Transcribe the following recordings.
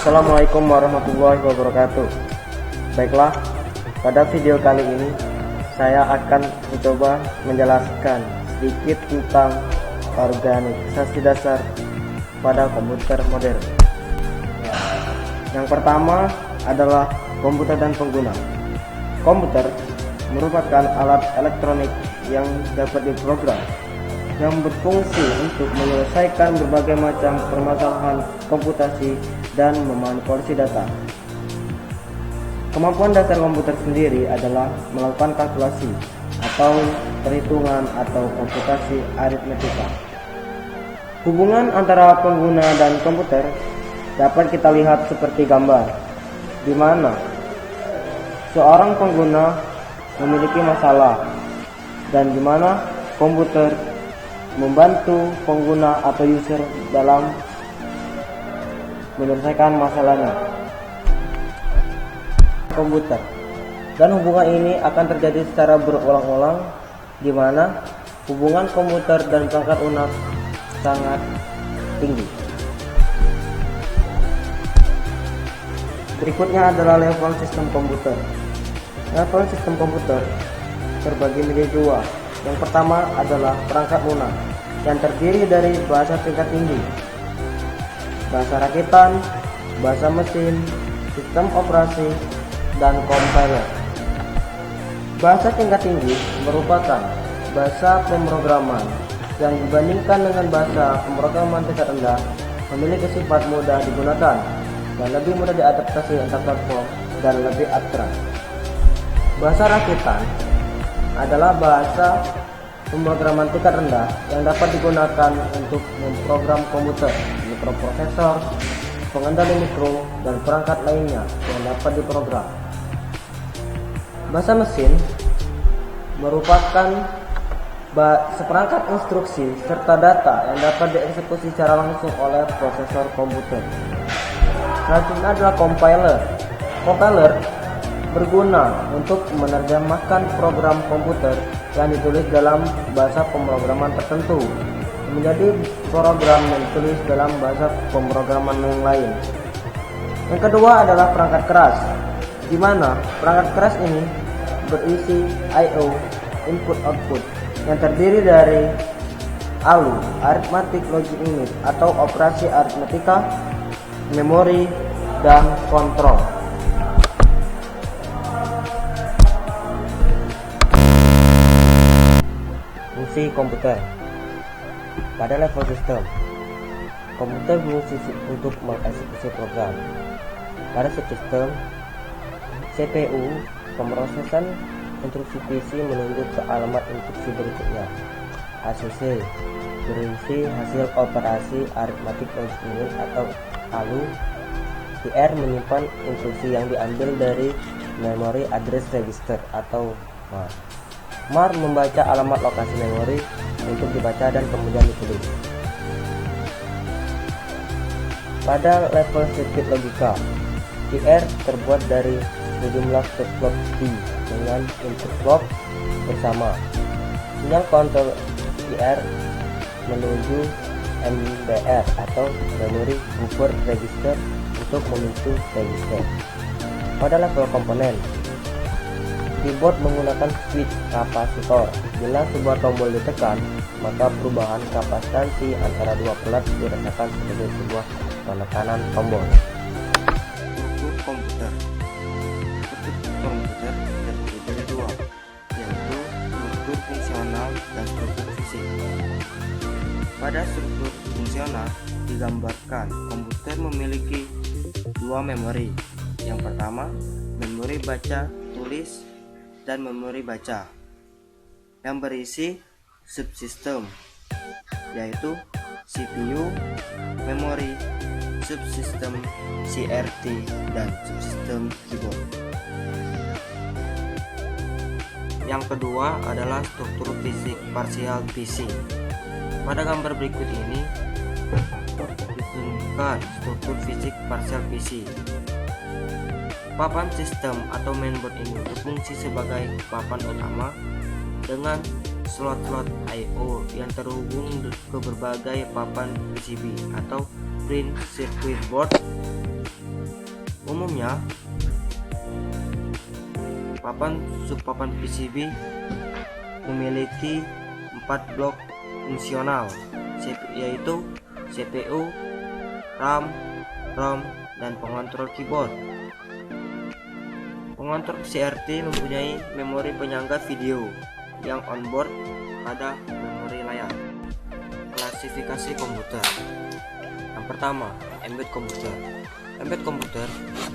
Assalamualaikum warahmatullahi wabarakatuh. Baiklah, pada video kali ini saya akan mencoba menjelaskan sedikit tentang organisasi dasar pada komputer modern. Yang pertama adalah komputer dan pengguna. Komputer merupakan alat elektronik yang dapat diprogram, yang berfungsi untuk menyelesaikan berbagai macam permasalahan komputasi dan memanipulasi data. Kemampuan dasar komputer sendiri adalah melakukan kalkulasi atau perhitungan atau komputasi aritmetika. Hubungan antara pengguna dan komputer dapat kita lihat seperti gambar, di mana seorang pengguna memiliki masalah dan di mana komputer membantu pengguna atau user dalam menyelesaikan masalahnya. Komputer dan hubungan ini akan terjadi secara berulang-ulang, di mana hubungan komputer dan perangkat lunak sangat tinggi. Berikutnya adalah level sistem komputer. Level sistem komputer terbagi menjadi dua. Yang pertama adalah perangkat lunak yang terdiri dari bahasa tingkat tinggi, bahasa rakitan, bahasa mesin, sistem operasi, dan compiler. Bahasa tingkat tinggi merupakan bahasa pemrograman yang dibandingkan dengan bahasa pemrograman tingkat rendah memiliki sifat mudah digunakan dan lebih mudah diadaptasi antar platform dan lebih abstrak. Bahasa rakitan adalah bahasa pemrograman tingkat rendah yang dapat digunakan untuk memprogram komputer, mikroprosesor, pengendali mikro, dan perangkat lainnya yang dapat diprogram. Bahasa mesin merupakan seperangkat instruksi serta data yang dapat dieksekusi secara langsung oleh prosesor komputer. Selanjutnya adalah compiler. Compiler berguna untuk menerjemahkan program komputer yang ditulis dalam bahasa pemrograman tertentu menjadi program yang ditulis dalam bahasa pemrograman yang lain. Yang kedua adalah perangkat keras, di mana perangkat keras ini berisi I/O (input/output) yang terdiri dari ALU (Arithmetic Logic Unit) atau operasi aritmetika, memori, dan kontrol. Fungsi komputer pada level sistem. Komputer berfungsi untuk mengeksekusi program. Pada subsistem, CPU pemrosesan instruksi PC menunjuk ke alamat instruksi berikutnya. ACC berisi hasil operasi arithmetic logic unit atau ALU. IR menyimpan instruksi yang diambil dari memory address register atau MAR. MAR membaca alamat lokasi memori untuk dibaca dan kemudian ditulis. Pada level sirkuit logika, IR terbuat dari sejumlah flip-flop D dengan input clock bersama. Sinyal kontrol IR menuju MBR atau Memory Buffer Register untuk memicu register. Pada level komponen, keyboard menggunakan switch kapasitor. Bila sebuah tombol ditekan, maka perubahan kapasitansi antara dua pelat dirasakan sebagai sebuah penekanan tombol. Struktur komputer. Struktur komputer terdiri dari dua, yaitu struktur fungsional dan struktur fisik. Pada struktur fungsional digambarkan komputer memiliki dua memori. Yang pertama, memori baca tulis dan memori baca yang berisi subsistem, yaitu CPU, memori, subsistem CRT, dan subsistem keyboard. Yang kedua adalah struktur fisik parsial PC. Pada gambar berikut ini ditunjukkan struktur fisik parsial PC. Papan sistem atau mainboard ini berfungsi sebagai papan utama dengan slot-slot I/O yang terhubung ke berbagai papan PCB atau print circuit board Umumnya, papan subpapan PCB memiliki 4 blok fungsional, yaitu CPU, RAM, ROM, dan pengontrol keyboard. Pengontrol CRT mempunyai memori penyangga video yang onboard pada memori layar. Klasifikasi komputer. Yang pertama, embedded komputer. Embedded komputer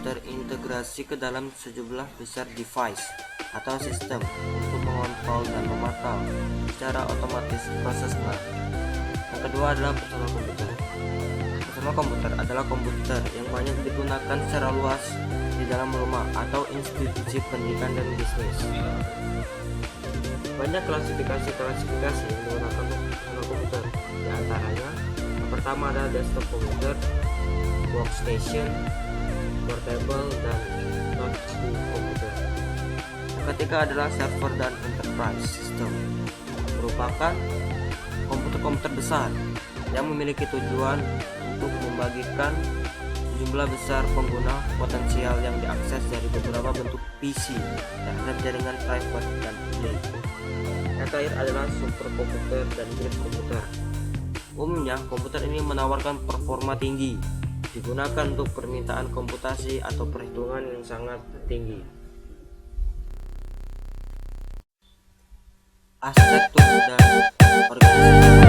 terintegrasi ke dalam sejumlah besar device atau sistem untuk mengontrol dan memantau secara otomatis prosesnya. Yang kedua adalah personal komputer. Personal komputer adalah komputer yang banyak digunakan secara luas di dalam rumah atau institusi pendidikan dan bisnis. Banyak klasifikasi yang menggunakan personal komputer. Di antaranya, yang pertama adalah desktop komputer, workstation, portable, dan notebook komputer. Yang ketiga adalah server dan enterprise system, merupakan komputer-komputer besar yang memiliki tujuan untuk membagikan jumlah besar pengguna potensial yang diakses dari beberapa bentuk PC terhadap jaringan private dan publik. Yang terakhir adalah superkomputer dan grid komputer. Umumnya, komputer ini menawarkan performa tinggi, digunakan untuk permintaan komputasi atau perhitungan yang sangat tinggi. Arsitektur dan organisasi.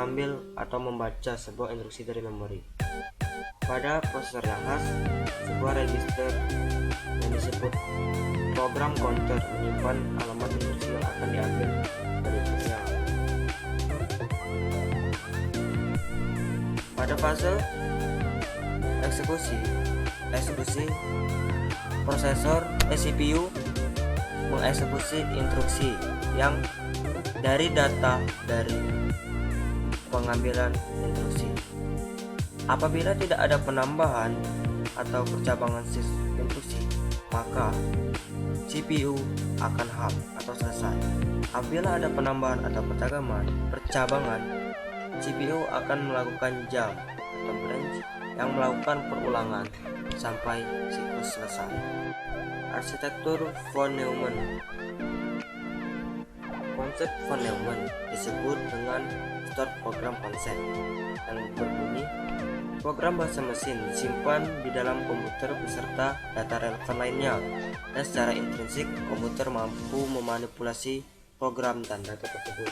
mengambil atau membaca sebuah instruksi dari memori. Pada prosesor yang khas, sebuah register yang disebut program counter menyimpan alamat instruksi yang akan diambil berikutnya. Pada fase eksekusi prosesor CPU mengeksekusi instruksi yang dari data dari pengambilan instruksi. Apabila tidak ada penambahan atau percabangan instruksi, maka CPU akan HAM atau selesai. Apabila ada penambahan atau percabangan, CPU akan melakukan jump atau branch yang melakukan perulangan sampai siklus selesai. Arsitektur von Neumann. Konsep von Neumann disebut dengan store program konsep, yang berbunyi program bahasa mesin disimpan di dalam komputer beserta data relevan lainnya, dan secara intrinsik komputer mampu memanipulasi program dan data tersebut.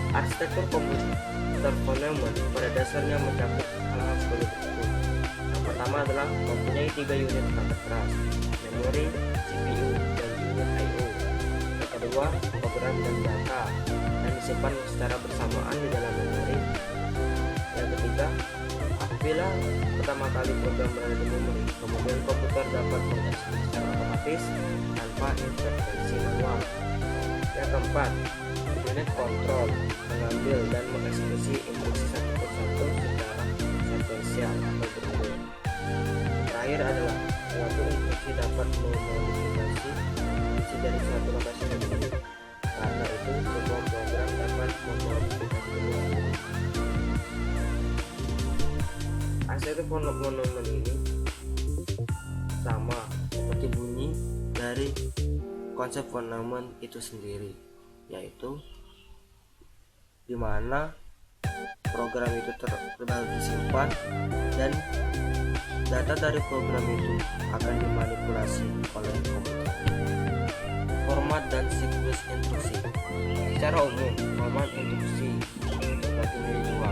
Arsitektur komputer Von-Neumann pada dasarnya mencakup hal-hal sebagai berikut. Yang pertama adalah mempunyai 3 unit perangkat keras, memori, CPU, dan unit I/O. Yang kedua, program dan data yang disimpan secara bersamaan di dalam memori. Yang ketiga, apabila pertama kali program berada di memori, kemudian komputer dapat mengeksekusi secara otomatis tanpa intervensi manual. Yang keempat, unit kontrol mengambil dan mengeksekusi instruksi satu persatu secara sekuensial atau berurut. Terakhir adalah suatu instruksi dapat memodifikasi isi dari suatu lokasi memori. Karena itu, sebuah program dapat memodifikasi memori. Arsitektur Von-Neumann ini sama seperti bunyi dari konsep Von-Neumann itu sendiri, yaitu di mana program itu terbagi disimpan dan data dari program itu akan dimanipulasi oleh komputer. Format dan siklus instruksi. Secara umum, format instruksi dibagi menjadi dua.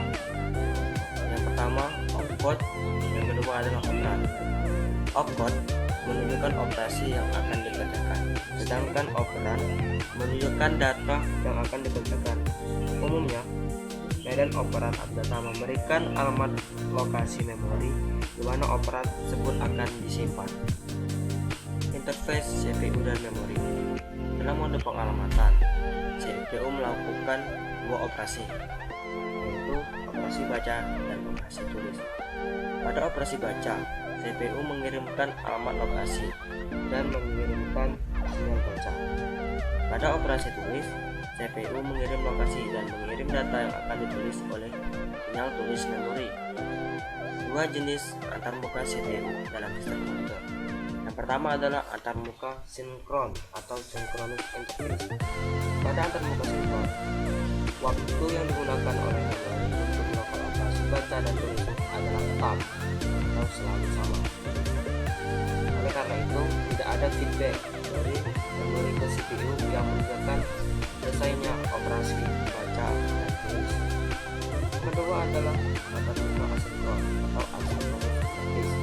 Yang pertama, opcode, yang kedua adalah operan. Opcode menunjukkan operasi yang akan dikerjakan, sedangkan operan menunjukkan data yang akan dikerjakan. Umumnya, medan operan data memberikan alamat lokasi memori di mana operan tersebut akan disimpan. Interface CPU dan memori. Dalam mode pengalamatan, CPU melakukan dua operasi, yaitu operasi baca dan operasi tulis. Pada operasi baca, CPU mengirimkan alamat lokasi dan mengirimkan sinyal baca. Pada operasi tulis, CPU mengirim lokasi dan mengirim data yang akan ditulis oleh sinyal tulis memori. Dua jenis antarmuka CPU dalam sistem komputer. Yang pertama adalah antarmuka sinkron atau synchronous interface. Pada antarmuka sinkron, waktu yang digunakan oleh memori untuk melakukan operasi baca dan tulis adalah tetap atau selalu sama. Oleh karena itu, tidak ada feedback dari memori ke CPU yang menunjukkan selesainya operasi baca dan tulis. Kedua adalah antarmuka asinkron atau asynchronous interface.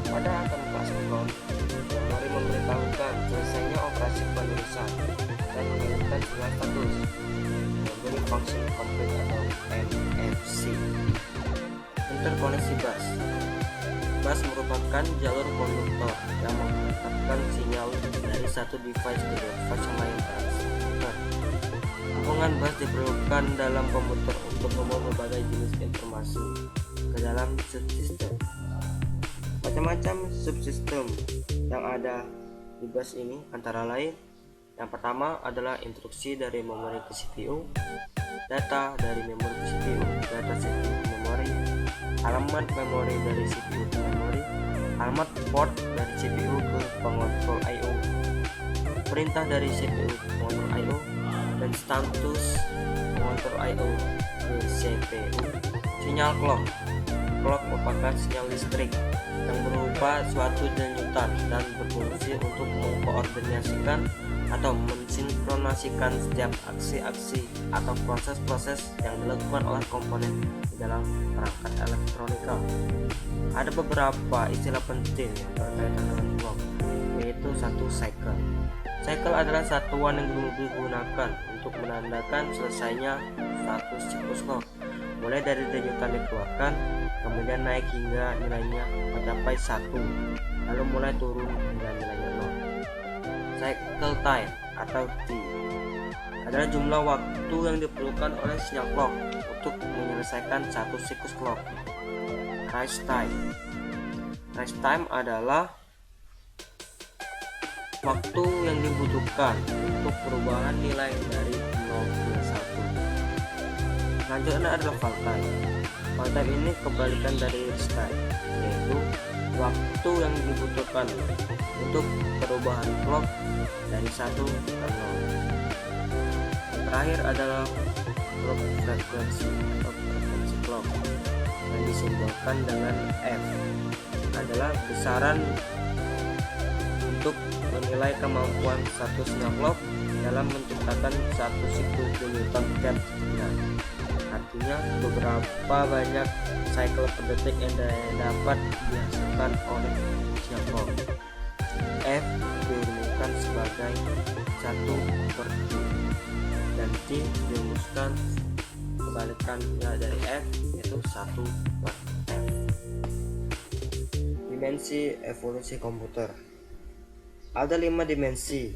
Pada antarmuka asinkron, memori memberitahukan selesainya operasi penulisan dan mengirimkan sinyal status memory function complete atau MFC. Interkoneksi bus. Bus merupakan jalur konduktor yang mengantarkan sinyal dari satu device ke device yang lain pada komputer. Hubungan bus diperlukan dalam komputer untuk membawa berbagai jenis informasi ke dalam subsistem. Macam-macam subsistem yang ada di bus ini antara lain: yang pertama adalah instruksi dari memori ke CPU, data dari memori ke CPU, data CPU ke memori, alamat memori dari CPU ke memori, alamat port dari CPU ke pengontrol I/O, perintah dari CPU ke pengontrol I/O, dan status pengontrol I/O ke CPU. Sinyal clock. Clock merupakan sinyal listrik yang berupa suatu denyutan dan berfungsi untuk mengkoordinasikan atau mensinkronasikan setiap aksi-aksi atau proses-proses yang dilakukan oleh komponen di dalam perangkat elektronika. Ada beberapa istilah penting yang berkaitan dengan clock, yaitu satu cycle. Cycle adalah satuan yang digunakan untuk menandakan selesainya satu siklus clock, mulai dari denyutan dikeluarkan, kemudian naik hingga nilainya mencapai 1, lalu mulai turun hingga nilainya 0. Cycle time atau T adalah jumlah waktu yang diperlukan oleh sinyal clock untuk menyelesaikan satu siklus clock. Rise time. Rise time adalah waktu yang dibutuhkan untuk perubahan nilai dari 0 ke 1. Selanjutnya adalah fall time. Fall time ini kebalikan dari rise time, yaitu waktu yang dibutuhkan untuk perubahan clock dari 1 ke 0. Yang terakhir adalah clock frequency atau frekuensi clock yang disimbolkan dengan F, adalah besaran untuk menilai kemampuan satu snowflake dalam menciptakan satu siklus Newton Cat. Artinya beberapa banyak cycle per detik yang dapat dihasilkan oleh snowflake. F dirumuskan sebagai 1/T dan T dirumuskan kebalikannya dari F, yaitu 1/F. Dimensi evolusi komputer. Ada 5 dimensi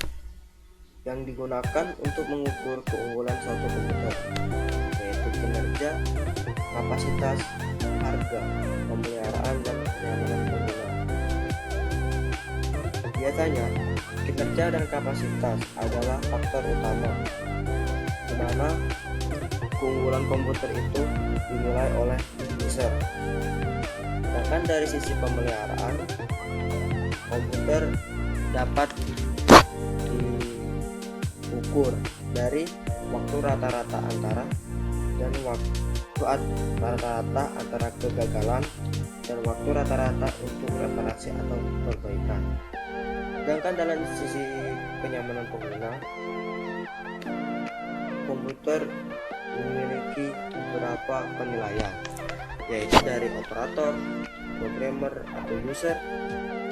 yang digunakan untuk mengukur keunggulan suatu komputer, yaitu kinerja, kapasitas, harga, pemeliharaan, dan kenyamanan pengguna. Biasanya, kinerja dan kapasitas adalah faktor utama, di mana keunggulan komputer itu dinilai oleh user. Sedangkan dari sisi pemeliharaan, komputer dapat diukur dari waktu rata-rata antara kegagalan dan waktu rata-rata untuk reparasi atau perbaikan. Sedangkan dalam sisi kenyamanan pengguna, komputer memiliki beberapa penilaian, yaitu dari operator, programmer atau user,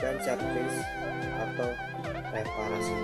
dan service atau reparasi.